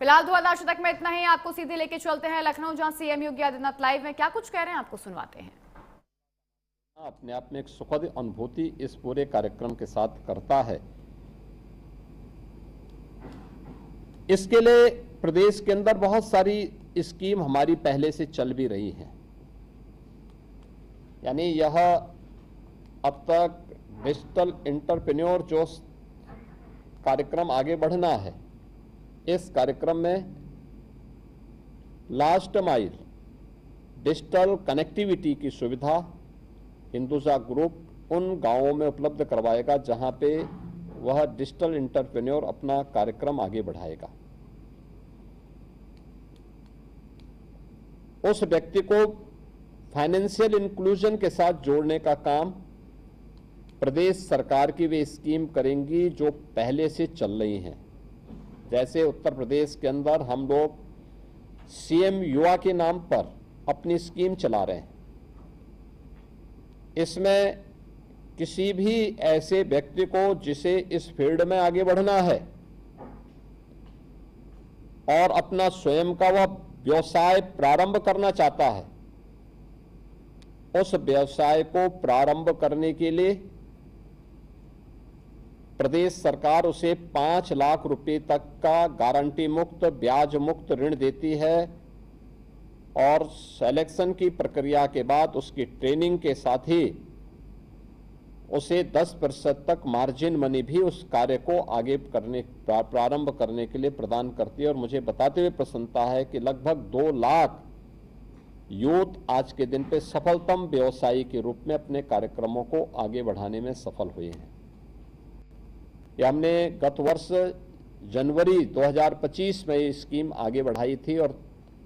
फिलहाल धुआंधार शतक में इतना ही। आपको सीधे लेके चलते हैं लखनऊ, जहां सीएम योगी आदित्यनाथ लाइव हैं। क्या कुछ कह रहे हैं आपको सुनवाते हैं। अपने आप में एक सुखद अनुभूति इस पूरे कार्यक्रम के साथ करता है। इसके लिए प्रदेश के अंदर बहुत सारी स्कीम हमारी पहले से चल भी रही हैं। यानी यह अब तक डिजिटल एंटरप्रेन्योर जो कार्यक्रम आगे बढ़ना है, इस कार्यक्रम में लास्ट माइल डिजिटल कनेक्टिविटी की सुविधा हिंदुजा ग्रुप उन गांवों में उपलब्ध करवाएगा जहां पे वह डिजिटल एंटरप्रेन्योर अपना कार्यक्रम आगे बढ़ाएगा। उस व्यक्ति को फाइनेंशियल इंक्लूजन के साथ जोड़ने का काम प्रदेश सरकार की वे स्कीम करेंगी जो पहले से चल रही हैं। जैसे उत्तर प्रदेश के अंदर हम लोग सीएम युवा के नाम पर अपनी स्कीम चला रहे हैं। इसमें किसी भी ऐसे व्यक्ति को जिसे इस फील्ड में आगे बढ़ना है और अपना स्वयं का वह व्यवसाय प्रारंभ करना चाहता है, उस व्यवसाय को प्रारंभ करने के लिए प्रदेश सरकार उसे 5 लाख रुपए तक का गारंटी मुक्त ब्याज मुक्त ऋण देती है और सिलेक्शन की प्रक्रिया के बाद उसकी ट्रेनिंग के साथ ही उसे 10% तक मार्जिन मनी भी उस कार्य को आगे करने प्रारंभ करने के लिए प्रदान करती है। और मुझे बताते हुए प्रसन्नता है कि लगभग 2 लाख यूथ आज के दिन पे सफलतम व्यवसायी के रूप में अपने कार्यक्रमों को आगे बढ़ाने में सफल हुए हैं। ये हमने गत वर्ष जनवरी 2025 में ये स्कीम आगे बढ़ाई थी और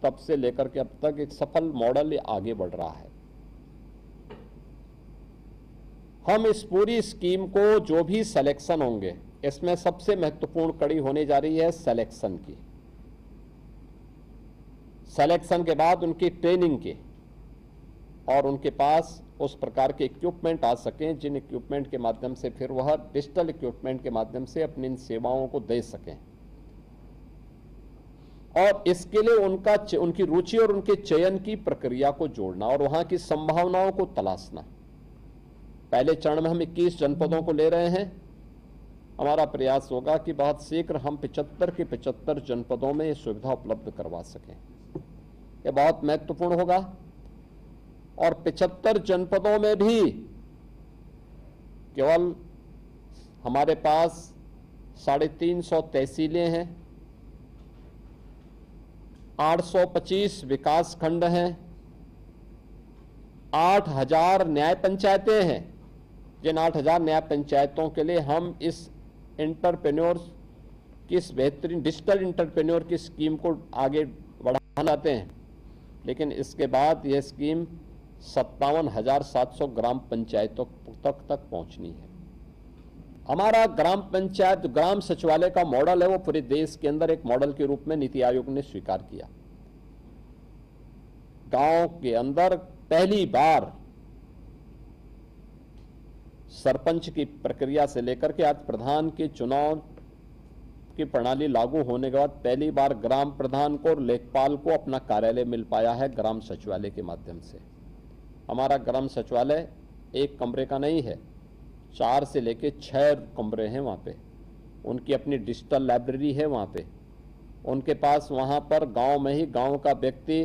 तब से लेकर के अब तक एक सफल मॉडल आगे बढ़ रहा है। हम इस पूरी स्कीम को जो भी सिलेक्शन होंगे, इसमें सबसे महत्वपूर्ण कड़ी होने जा रही है सिलेक्शन की। सिलेक्शन के बाद उनकी ट्रेनिंग की और उनके पास उस प्रकार के इक्विपमेंट आ सकें जिन इक्विपमेंट के माध्यम से फिर वह डिजिटल इक्विपमेंट के माध्यम से अपनी इन सेवाओं को दे सकें। और इसके लिए उनकी रुचि और उनके चयन की प्रक्रिया को जोड़ना और वहां की संभावनाओं को तलाशना। पहले चरण में हम 21 जनपदों को ले रहे हैं। हमारा प्रयास होगा कि बहुत शीघ्र हम 75 के 75 जनपदों में ये सुविधा उपलब्ध करवा सकें। यह बहुत महत्वपूर्ण होगा। और 75 जनपदों में भी केवल हमारे पास 350 तहसीलें हैं, 825 विकास खंड हैं, 8000 न्याय पंचायतें हैं। जिन 8000 न्याय पंचायतों के लिए हम इस एंटरप्रेन्योर की इस बेहतरीन डिजिटल एंटरप्रेन्योर की स्कीम को आगे बढ़ाना चाहते हैं। लेकिन इसके बाद यह स्कीम 57,700 ग्राम पंचायतों तक पहुंचनी है। हमारा ग्राम पंचायत ग्राम सचिवालय का मॉडल है, वो पूरे देश के अंदर एक मॉडल के रूप में नीति आयोग ने स्वीकार किया। गांव के अंदर पहली बार सरपंच की प्रक्रिया से लेकर के आज प्रधान के चुनाव की प्रणाली लागू होने के बाद पहली बार ग्राम प्रधान को और लेखपाल को अपना कार्यालय मिल पाया है ग्राम सचिवालय के माध्यम से। हमारा ग्राम सचिवालय एक कमरे का नहीं है, 4 से लेके 6 कमरे हैं वहाँ पे। उनकी अपनी डिजिटल लाइब्रेरी है वहाँ पे। उनके पास वहाँ पर गांव में ही गांव का व्यक्ति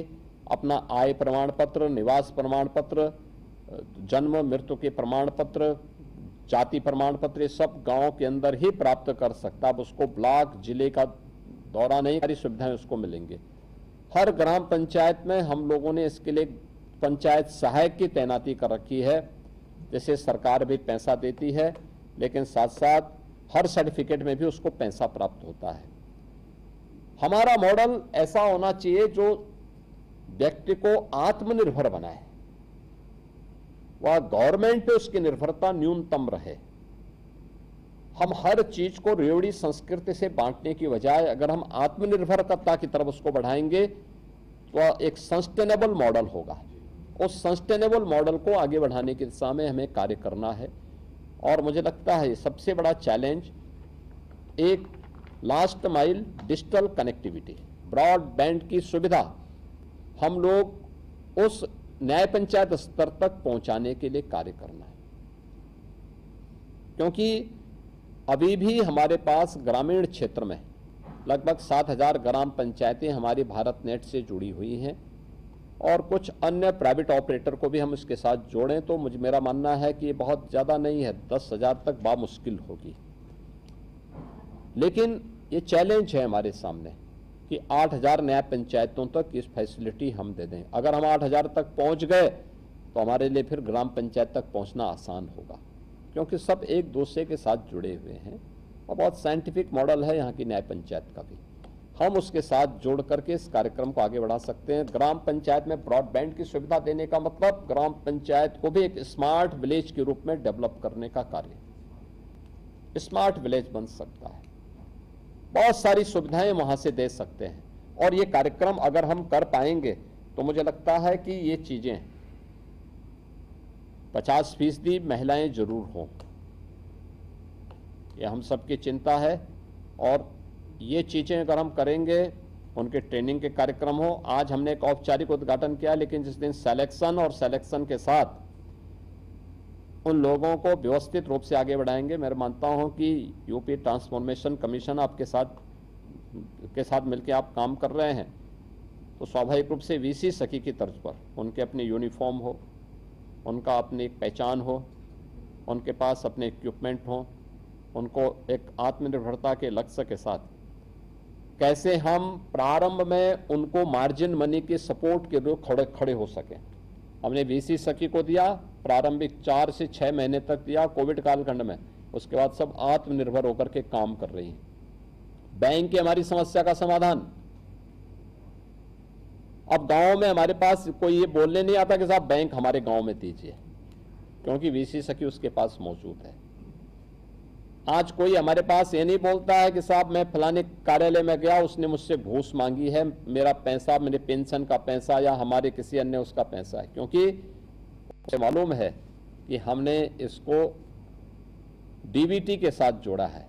अपना आय प्रमाण पत्र, निवास प्रमाण पत्र, जन्म मृत्यु के प्रमाण पत्र, जाति प्रमाण पत्र, ये सब गांव के अंदर ही प्राप्त कर सकता। अब उसको ब्लॉक जिले का दौरा नहीं, सारी सुविधाएं उसको मिलेंगे। हर ग्राम पंचायत में हम लोगों ने इसके लिए पंचायत सहायक की तैनाती कर रखी है, जैसे सरकार भी पैसा देती है लेकिन साथ साथ हर सर्टिफिकेट में भी उसको पैसा प्राप्त होता है। हमारा मॉडल ऐसा होना चाहिए जो व्यक्ति को आत्मनिर्भर बनाए, वह गवर्नमेंट पे उसकी निर्भरता न्यूनतम रहे। हम हर चीज को रेवड़ी संस्कृति से बांटने की बजाय अगर हम आत्मनिर्भरता की तरफ उसको बढ़ाएंगे तो एक सस्टेनेबल मॉडल होगा। उस सस्टेनेबल मॉडल को आगे बढ़ाने की दिशा में हमें कार्य करना है। और मुझे लगता है सबसे बड़ा चैलेंज एक last mile digital connectivity, broadband की सुविधा हम लोग उस न्याय पंचायत स्तर तक पहुंचाने के लिए कार्य करना है, क्योंकि अभी भी हमारे पास ग्रामीण क्षेत्र में लगभग 7,000 ग्राम पंचायतें हमारी भारत नेट से जुड़ी हुई हैं और कुछ अन्य प्राइवेट ऑपरेटर को भी हम इसके साथ जोड़ें तो मेरा मानना है कि ये बहुत ज़्यादा नहीं है, 10,000 तक बामुश्किल होगी। लेकिन ये चैलेंज है हमारे सामने कि 8,000 न्याय पंचायतों तक इस फैसिलिटी हम दे दें। अगर हम 8,000 तक पहुंच गए तो हमारे लिए फिर ग्राम पंचायत तक पहुंचना आसान होगा, क्योंकि सब एक दूसरे के साथ जुड़े हुए हैं और बहुत साइंटिफिक मॉडल है यहाँ की न्याय पंचायत का भी। हम उसके साथ जोड़ करके इस कार्यक्रम को आगे बढ़ा सकते हैं। ग्राम पंचायत में ब्रॉडबैंड की सुविधा देने का मतलब ग्राम पंचायत को भी एक स्मार्ट विलेज के रूप में डेवलप करने का कार्य। स्मार्ट विलेज बन सकता है, बहुत सारी सुविधाएं वहां से दे सकते हैं और ये कार्यक्रम अगर हम कर पाएंगे तो मुझे लगता है कि ये चीजें 50% महिलाएं जरूर हों, ये हम सबकी चिंता है। और ये चीजें अगर हम करेंगे, उनके ट्रेनिंग के कार्यक्रम हो। आज हमने एक औपचारिक उद्घाटन किया, लेकिन जिस दिन सिलेक्शन और सिलेक्शन के साथ उन लोगों को व्यवस्थित रूप से आगे बढ़ाएंगे, मैं मानता हूं कि यूपी ट्रांसफॉर्मेशन कमीशन आपके साथ मिलकर आप काम कर रहे हैं, तो स्वाभाविक रूप से वीसी सखी की तर्ज पर उनके अपने यूनिफॉर्म हो, उनका अपनी एक पहचान हो, उनके पास अपने इक्विपमेंट हो, उनको एक आत्मनिर्भरता के लक्ष्य के साथ कैसे हम प्रारंभ में उनको मार्जिन मनी के सपोर्ट के लिए खड़े हो सकें। हमने वीसी सखी को दिया, प्रारंभिक 4 से 6 महीने तक दिया कोविड कालखंड में, उसके बाद सब आत्मनिर्भर होकर के काम कर रही हैं। बैंक की हमारी समस्या का समाधान, अब गांव में हमारे पास कोई ये बोलने नहीं आता कि साहब बैंक हमारे गांव में दीजिए, क्योंकि वीसी सखी उसके पास मौजूद है। आज कोई हमारे पास ये नहीं बोलता है कि साहब मैं फलाने कार्यालय में गया, उसने मुझसे घूस मांगी है, मेरा पैसा, मेरे पेंशन का पैसा या हमारे किसी अन्य उसका पैसा है, क्योंकि उसे मालूम है कि हमने इसको डीबीटी के साथ जोड़ा है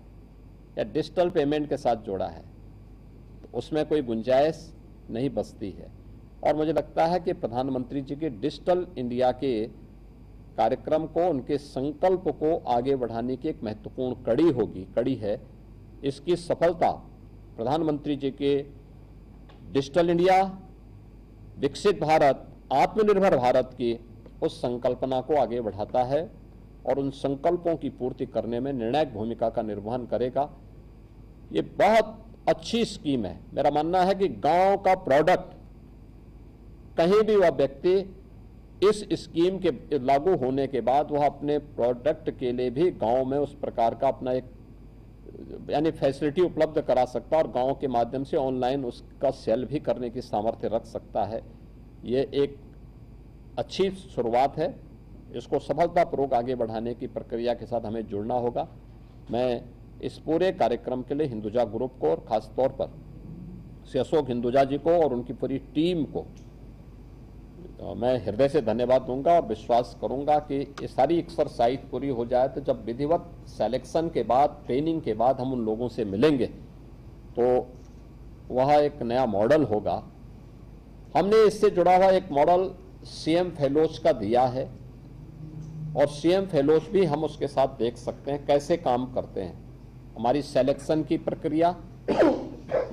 या डिजिटल पेमेंट के साथ जोड़ा है, तो उसमें कोई गुंजाइश नहीं बचती है। और मुझे लगता है कि प्रधानमंत्री जी के डिजिटल इंडिया के कार्यक्रम को, उनके संकल्प को आगे बढ़ाने की एक महत्वपूर्ण कड़ी है। इसकी सफलता प्रधानमंत्री जी के डिजिटल इंडिया, विकसित भारत, आत्मनिर्भर भारत की उस संकल्पना को आगे बढ़ाता है और उन संकल्पों की पूर्ति करने में निर्णायक भूमिका का निर्वहन करेगा। ये बहुत अच्छी स्कीम है। मेरा मानना है कि गांव का प्रोडक्ट, कहीं भी वह व्यक्ति इस स्कीम के लागू होने के बाद वह अपने प्रोडक्ट के लिए भी गांव में उस प्रकार का अपना एक यानी फैसिलिटी उपलब्ध करा सकता है और गांव के माध्यम से ऑनलाइन उसका सेल भी करने की सामर्थ्य रख सकता है। ये एक अच्छी शुरुआत है, इसको सफलतापूर्वक आगे बढ़ाने की प्रक्रिया के साथ हमें जुड़ना होगा। मैं इस पूरे कार्यक्रम के लिए हिंदुजा ग्रुप को और खासतौर पर श्री अशोक हिंदुजा जी को और उनकी पूरी टीम को मैं हृदय से धन्यवाद दूंगा और विश्वास करूंगा कि ये सारी एक्सरसाइज पूरी हो जाए तो जब विधिवत सिलेक्शन के बाद, ट्रेनिंग के बाद हम उन लोगों से मिलेंगे तो वह एक नया मॉडल होगा। हमने इससे जुड़ा हुआ एक मॉडल सीएम फेलोज का दिया है और सीएम फेलोज भी हम उसके साथ देख सकते हैं कैसे काम करते हैं। हमारी सिलेक्शन की प्रक्रिया,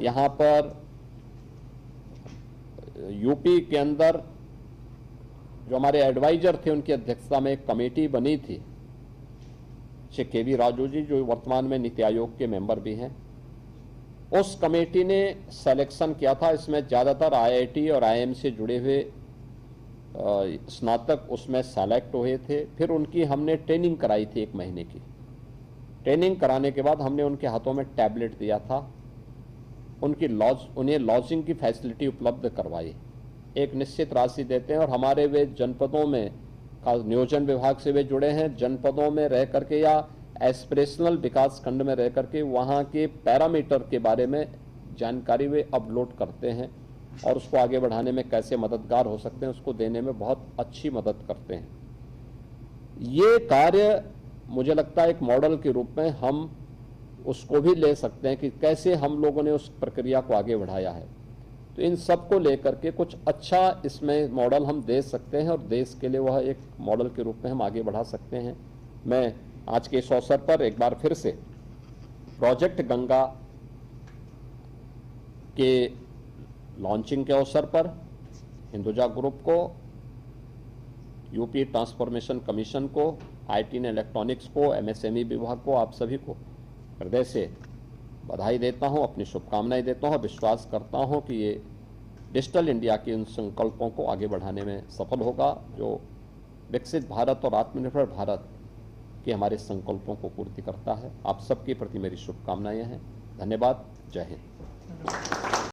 यहाँ पर यूपी के अंदर जो हमारे एडवाइजर थे उनकी अध्यक्षता में एक कमेटी बनी थी, श्री केवी राजू जी जो वर्तमान में नीति आयोग के मेंबर भी हैं, उस कमेटी ने सिलेक्शन किया था। इसमें ज़्यादातर आईआईटी और आईएम से जुड़े हुए स्नातक उसमें सेलेक्ट हुए थे। फिर उनकी हमने ट्रेनिंग कराई थी, 1 महीने की ट्रेनिंग कराने के बाद हमने उनके हाथों में टैबलेट दिया था, उन्हें लॉजिंग की फैसिलिटी उपलब्ध करवाई। एक निश्चित राशि देते हैं और हमारे वे जनपदों में, खास नियोजन विभाग से वे जुड़े हैं, जनपदों में रह करके या एस्पिरेशनल विकास खंड में रह करके वहाँ के पैरामीटर के बारे में जानकारी वे अपलोड करते हैं और उसको आगे बढ़ाने में कैसे मददगार हो सकते हैं उसको देने में बहुत अच्छी मदद करते हैं। ये कार्य मुझे लगता है एक मॉडल के रूप में हम उसको भी ले सकते हैं कि कैसे हम लोगों ने उस प्रक्रिया को आगे बढ़ाया है। तो इन सब को लेकर के कुछ अच्छा इसमें मॉडल हम दे सकते हैं और देश के लिए वह एक मॉडल के रूप में हम आगे बढ़ा सकते हैं। मैं आज के इस अवसर पर एक बार फिर से प्रोजेक्ट गंगा के लॉन्चिंग के अवसर पर हिंदुजा ग्रुप को, यूपी ट्रांसफॉर्मेशन कमीशन को, आईटी एंड इलेक्ट्रॉनिक्स को, एमएसएमई विभाग को, आप सभी को हृदय से बधाई देता हूं, अपनी शुभकामनाएं देता हूं। विश्वास करता हूं कि ये डिजिटल इंडिया के उन संकल्पों को आगे बढ़ाने में सफल होगा जो विकसित भारत और आत्मनिर्भर भारत के हमारे संकल्पों को पूर्ति करता है। आप सबके प्रति मेरी शुभकामनाएं हैं। धन्यवाद। जय हिंद।